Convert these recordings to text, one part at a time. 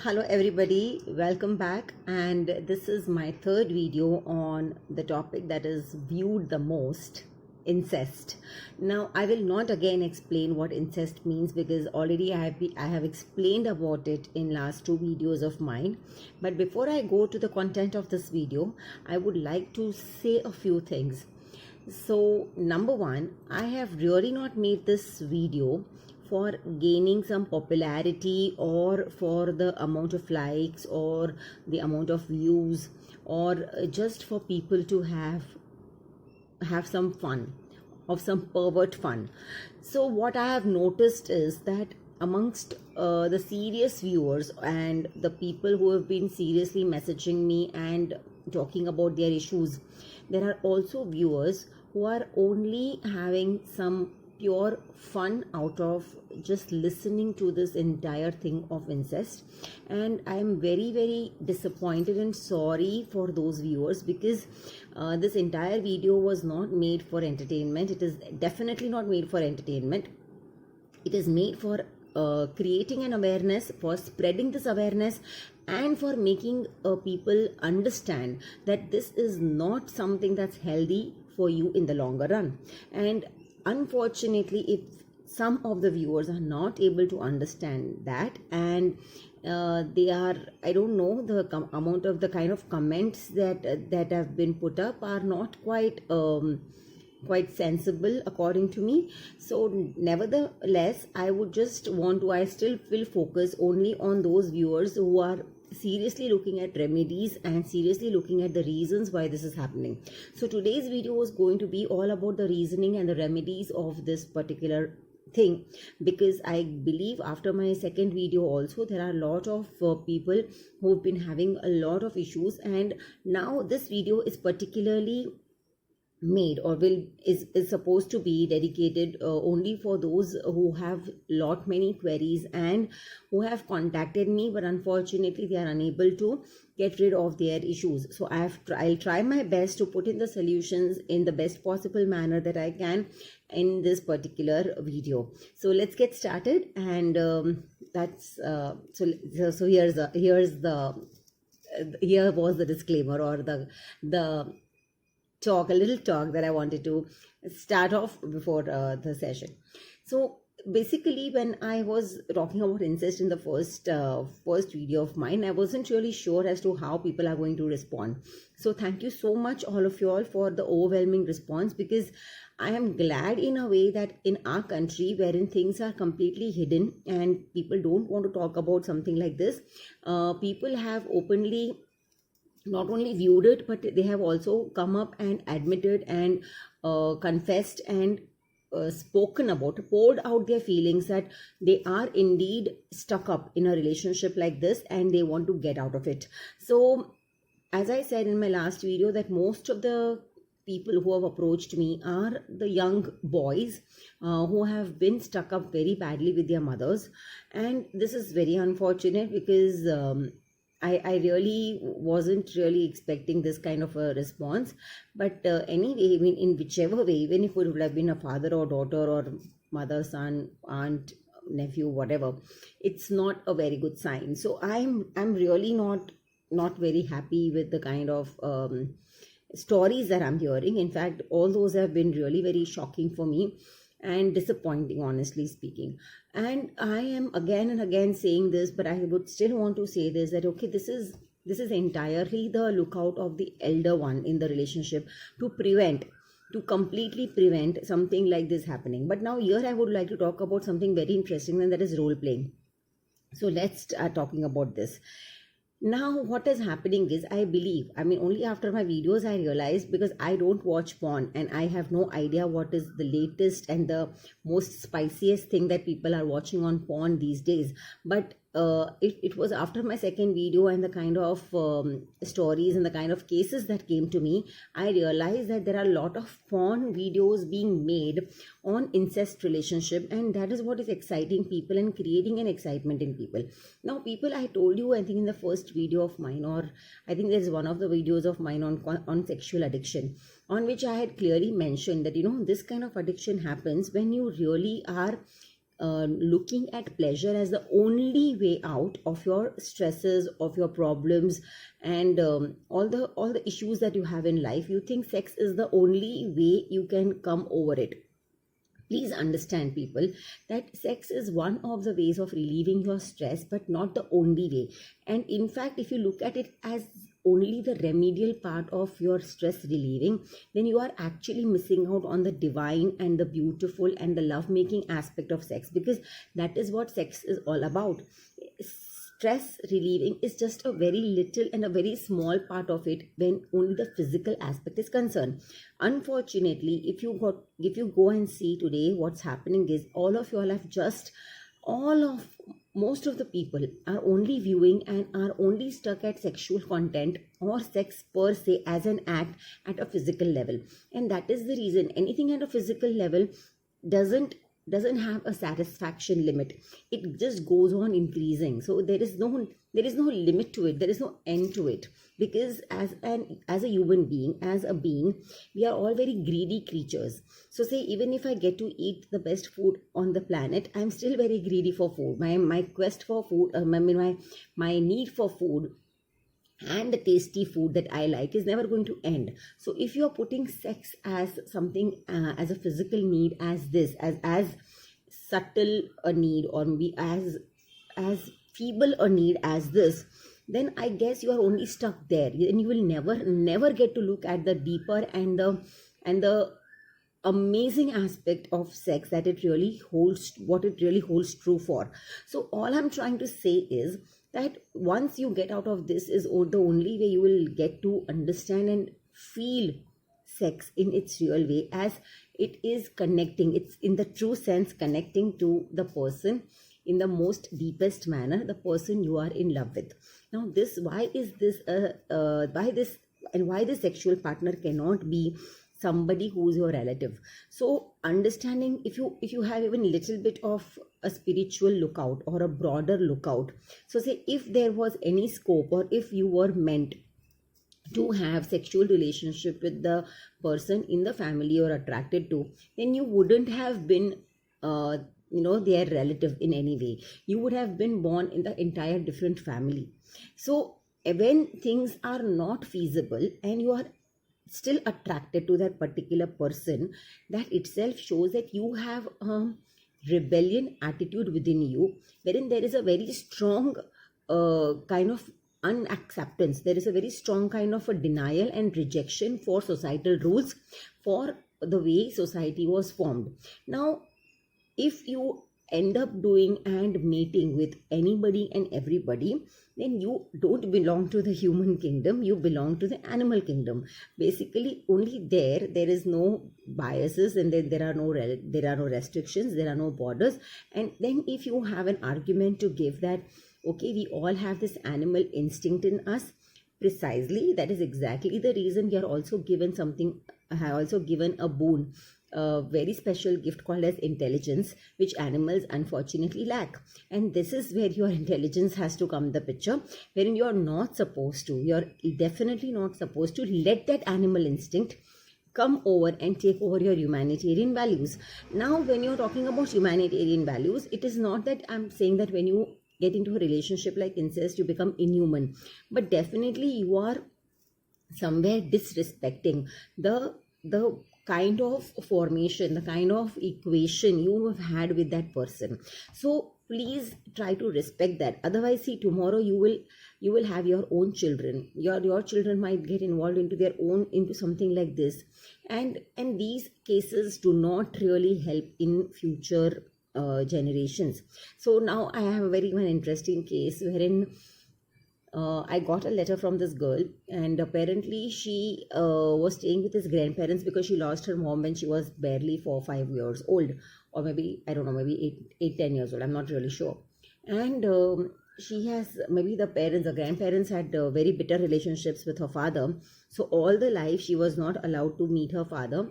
Hello everybody, welcome back, and this is my third video on the topic that is viewed the most, incest. Now I will not again explain what incest means because already I have explained about it in last two videos of mine. But before I go to the content of this video, I would like to say a few things. So number one, I have really not made this video for gaining some popularity or for the amount of likes or the amount of views or just for people to have some fun, of some pervert fun. So what I have noticed is that amongst the serious viewers and the people who have been seriously messaging me and talking about their issues, there are also viewers who are only having some pure fun out of just listening to this entire thing of incest, and I am very disappointed and sorry for those viewers because this entire video was not made for entertainment. It is definitely not made for entertainment. It is made for creating an awareness, for spreading this awareness, and for making people understand that this is not something that's healthy for you in the longer run. And unfortunately, if some of the viewers are not able to understand that, and they are, I don't know, the amount of the kind of comments that have been put up are not quite sensible according to me. So nevertheless, I still will focus only on those viewers who are seriously looking at remedies and seriously looking at the reasons why this is happening. So today's video is going to be all about the reasoning and the remedies of this particular thing, because I believe after my second video also there are a lot of people who've been having a lot of issues, and now this video is particularly made or is supposed to be dedicated only for those who have many queries and who have contacted me, but unfortunately they are unable to get rid of their issues. So I'll try my best to put in the solutions in the best possible manner that I can in this particular video. So let's get started, and here was the disclaimer, or the a little talk that I wanted to start off before the session. So basically, when I was talking about incest in the first video of mine, I wasn't really sure as to how people are going to respond. So thank you so much, all of you all, for the overwhelming response, because I am glad in a way that in our country, wherein things are completely hidden and people don't want to talk about something like this, people have openly not only viewed it, but they have also come up and admitted and confessed and spoken about, poured out their feelings that they are indeed stuck up in a relationship like this and they want to get out of it. So as I said in my last video, that most of the people who have approached me are the young boys who have been stuck up very badly with their mothers, and this is very unfortunate because I really wasn't really expecting this kind of a response. But anyway, I mean, in whichever way, even if it would have been a father or daughter or mother, son, aunt, nephew, whatever, it's not a very good sign. So I'm really not very happy with the kind of stories that I'm hearing. In fact, all those have been really very shocking for me and disappointing, honestly speaking. And I am again and again saying this, but I would still want to say this, that okay, this is entirely the lookout of the elder one in the relationship to completely prevent something like this happening. But now here I would like to talk about something very interesting, and that is role playing. So let's start talking about this. Now, what is happening is, I believe, I mean, only after my videos I realized, because I don't watch porn and I have no idea what is the latest and the most spiciest thing that people are watching on porn these days. But it was after my second video and the kind of stories and the kind of cases that came to me, I realized that there are a lot of porn videos being made on incest relationship, and that is what is exciting people and creating an excitement in people. Now, people, I told you, I think in the first video of mine, or I think there's one of the videos of mine on sexual addiction, on which I had clearly mentioned that, this kind of addiction happens when you really are looking at pleasure as the only way out of your stresses, of your problems, and all the issues that you have in life. You think sex is the only way you can come over it. Please understand, people, that sex is one of the ways of relieving your stress, but not the only way. And in fact, if you look at it as only the remedial part of your stress relieving, then you are actually missing out on the divine and the beautiful and the love making aspect of sex, because that is what sex is all about. Stress relieving is just a very little and a very small part of it when only the physical aspect is concerned. Unfortunately, if you go and see today, what's happening is most of the people are only viewing and are only stuck at sexual content or sex per se as an act at a physical level. And that is the reason anything at a physical level doesn't have a satisfaction limit. It just goes on increasing. So there is no limit to it, there is no end to it, because as a human being, as a being, we are all very greedy creatures. So say, even if I get to eat the best food on the planet, I'm still very greedy for food. My quest for food, my need for food and the tasty food that I like is never going to end. So if you are putting sex as something, as a physical need, as subtle a need, or maybe as feeble a need as this, then I guess you are only stuck there, and you will never get to look at the deeper and the amazing aspect of sex, that it really holds, what it really holds true for. So all I'm trying to say is that once you get out of this is the only way you will get to understand and feel sex in its real way, as it is connecting. It's in the true sense connecting to the person in the most deepest manner, the person you are in love with. Now why this sexual partner cannot be somebody who's your relative? So understanding, if you have even a little bit of a spiritual lookout or a broader lookout, so say if there was any scope, or if you were meant to have sexual relationship with the person in the family you're attracted to, then you wouldn't have been their relative in any way. You would have been born in the entire different family. So when things are not feasible and you are still attracted to that particular person, that itself shows that you have a rebellion attitude within you, wherein there is a very strong kind of unacceptance. There is a very strong kind of a denial and rejection for societal rules, for the way society was formed. Now, if you end up doing and mating with anybody and everybody, then you don't belong to the human kingdom, you belong to the animal kingdom. Basically, only there is no biases, and then there are no restrictions, there are no borders. And then if you have an argument to give that, okay, we all have this animal instinct in us, precisely, that is exactly the reason we are also given a boon, a very special gift called as intelligence, which animals unfortunately lack. And this is where your intelligence has to come in the picture, wherein you're definitely not supposed to let that animal instinct come over and take over your humanitarian values. Now, when you're talking about humanitarian values, it is not that I'm saying that when you get into a relationship like incest, you become inhuman, but definitely you are somewhere disrespecting the kind of formation, the kind of equation you have had with that person. So please try to respect that. Otherwise, see, tomorrow you will have your own children. Your children might get involved into something like this, and these cases do not really help in future generations. So now I have a very interesting case wherein I got a letter from this girl, and apparently she was staying with his grandparents because she lost her mom when she was barely 4 or 5 years old, or maybe, I don't know, maybe 8-10 years old, I'm not really sure. And she has, maybe the grandparents had very bitter relationships with her father. So all the life she was not allowed to meet her father,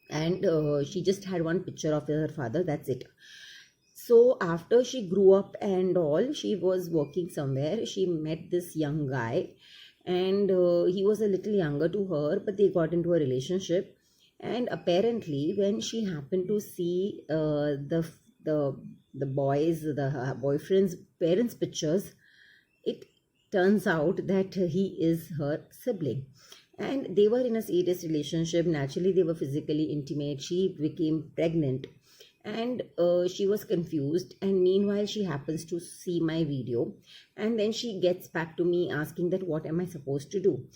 and she just had one picture of her father, that's it. So after she grew up and all, she was working somewhere. She met this young guy, and he was a little younger to her, but they got into a relationship. And apparently, when she happened to see the the boyfriend's parents' pictures, it turns out that he is her sibling. And they were in a serious relationship. Naturally, they were physically intimate. She became pregnant, and she was confused. And meanwhile, she happens to see my video, and then she gets back to me asking that what am I supposed to do.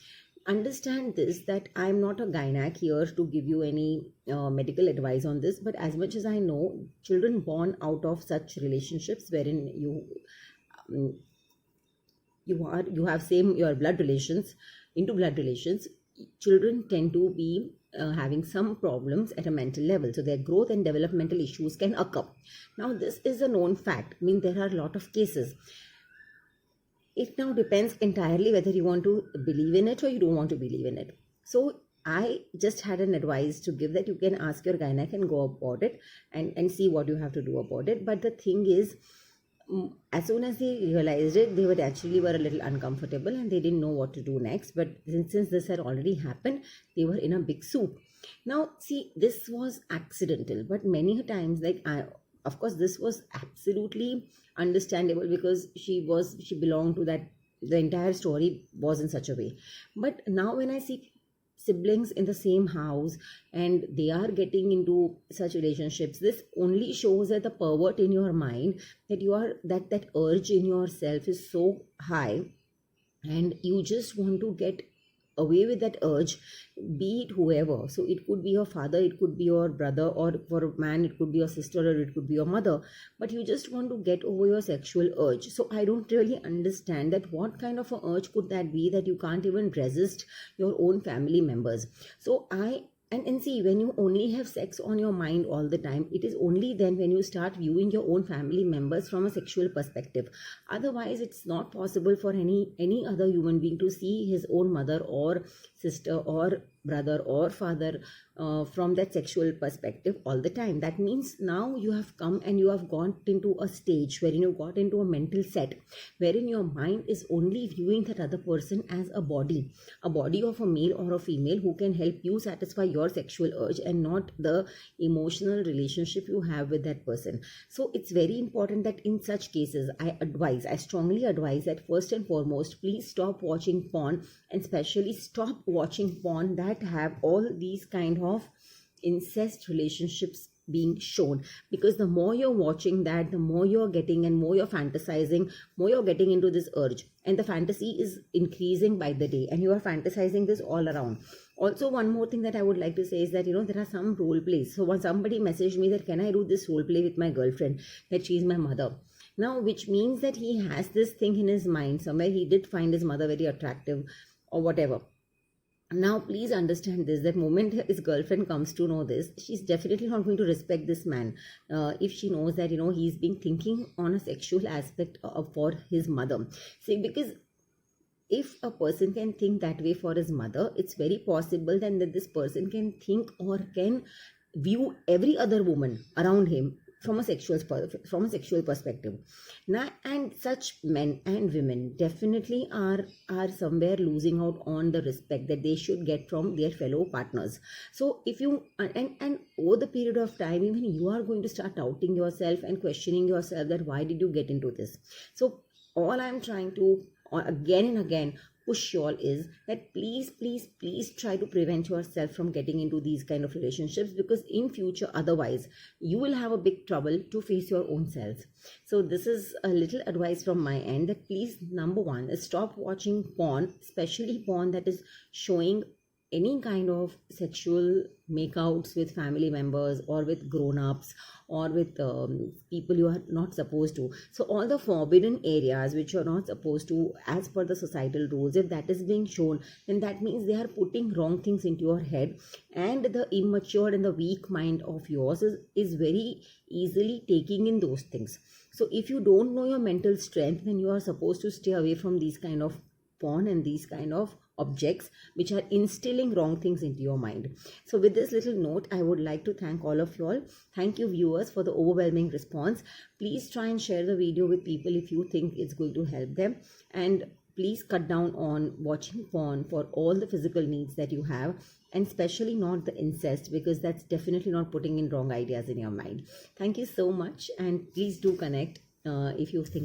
Understand this, that I'm not a gynac here to give you any medical advice on this, but as much as I know, children born out of such relationships wherein you have same your blood relations, children tend to be having some problems at a mental level, so their growth and developmental issues can occur. Now this is a known fact. I mean, there are a lot of cases. It now depends entirely whether you want to believe in it or you don't want to believe in it. So I just had an advice to give, that you can ask your gynaec and go about it and see what you have to do about it. But the thing is, as soon as they realized it, they were a little uncomfortable and they didn't know what to do next. But since this had already happened, they were in a big soup. Now, see, this was accidental, but many times, of course, this was absolutely understandable because she belonged to that. The entire story was in such a way. But now when I see siblings in the same house and they are getting into such relationships, this only shows that the pervert in your mind, that urge in yourself is so high, and you just want to get away with that urge, be it whoever. So it could be your father, it could be your brother, or for a man it could be your sister, or it could be your mother, but you just want to get over your sexual urge. So I don't really understand that what kind of an urge could that be, that you can't even resist your own family members. So and see, when you only have sex on your mind all the time, it is only then when you start viewing your own family members from a sexual perspective. Otherwise, it's not possible for any other human being to see his own mother or sister or brother or father from that sexual perspective all the time. That means now you have come and you have gone into a stage wherein you got into a mental set wherein your mind is only viewing that other person as a body of a male or a female who can help you satisfy your sexual urge, and not the emotional relationship you have with that person. So it's very important that in such cases, I strongly advise that first and foremost, please stop watching porn, and especially stop watching porn that have all these kind of incest relationships being shown, because the more you're watching that, the more you're getting and more you're fantasizing, more you're getting into this urge, and the fantasy is increasing by the day, and you are fantasizing this all around. Also, one more thing that I would like to say is that, there are some role plays. So when somebody messaged me that, can I do this role play with my girlfriend, that she's my mother? Now, which means that he has this thing in his mind somewhere, he did find his mother very attractive or whatever. Now, please understand this, that moment his girlfriend comes to know this, she's definitely not going to respect this man if she knows that, he's been thinking on a sexual aspect for his mother. See, because if a person can think that way for his mother, it's very possible then that this person can think or can view every other woman around him from a sexual perspective. Now, and such men and women definitely are somewhere losing out on the respect that they should get from their fellow partners. So if you and over the period of time, even you are going to start doubting yourself and questioning yourself that why did you get into this. So all I'm trying to again and again push you all is that please try to prevent yourself from getting into these kind of relationships, because in future otherwise you will have a big trouble to face your own selves. So this is a little advice from my end, that please, number one is stop watching porn, especially porn that is showing any kind of sexual makeouts with family members or with grown-ups or with people you are not supposed to. So all the forbidden areas which you're not supposed to as per the societal rules, if that is being shown, then that means they are putting wrong things into your head, and the immature and the weak mind of yours is very easily taking in those things. So if you don't know your mental strength, then you are supposed to stay away from these kind of porn and these kind of objects which are instilling wrong things into your mind. So with this little note, I would like to thank all of you all. Thank you viewers for the overwhelming response. Please try and share the video with people if you think it's going to help them, and please cut down on watching porn for all the physical needs that you have, and especially not the incest, because that's definitely not putting in wrong ideas in your mind. Thank you so much, and please do connect if you think